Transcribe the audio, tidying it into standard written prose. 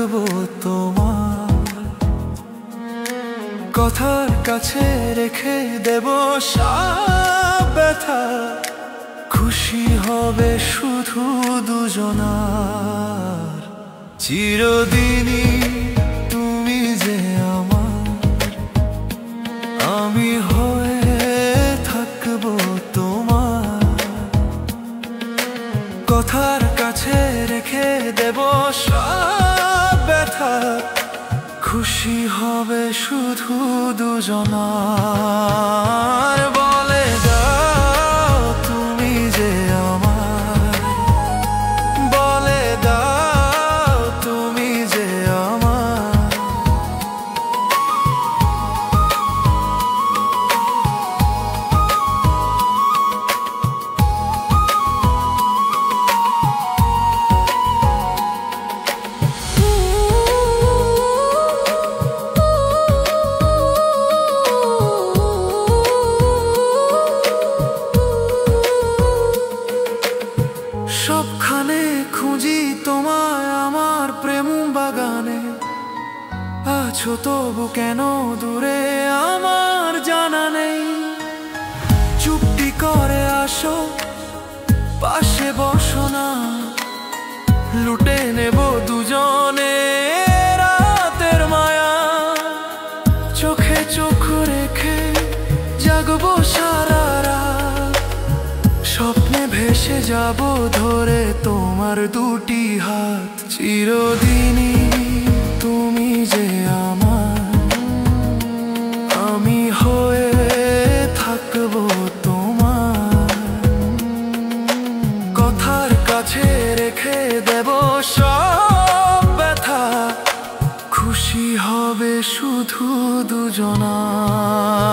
থাকবো তোমার, কথার কাছে রেখে দেব সব ব্যথা। খুশি হবে শুধু দুজনার, চিরদিনই তুমি যে আমার, আমি হয়ে থাকবো তোমার। কথার কাছে রেখে দেব সব ব্যথা, খুশি হবে শুধু দুজনার। বলে দাও তুমি যে আমার, বলে দাও তুমি যে আমার। সবখানে খুঁজি তোমায় আমার প্রেম বাগানে, আছো তবু কেন দূরে আমার জানা নেই। চুপটি করে আসো, পাশে বসো না, লুটে নেব দুজনে রাতের মায়া। চোখে চোখ রেখে জাগবো সারা রাত, স্বপ্নে ভেসে যাব ধরে তোমার দুটি হাত। চিরদিনই তুমি যে আমার, আমি হয়ে থাকবো তোমার। কথার কাছে রেখে দেব সব ব্যথা, খুশি হবে শুধু দুজনার। চিরদিনই তুমি যে আমার, আমি হয়ে থাকবো তোমার। কথার কাছে রেখে দেব সব ব্যথা, খুশি হবে শুধু দুজনার। বলে দাও তুমি যে আমার, বলে দাও তুমি যে আমার। বলে দাও তুমি যে আমার, বলে দাও তুমি যে আমার। কথার কাছে রেখে দেব সব ব্যথা, খুশি হবে শুধু দুজনার।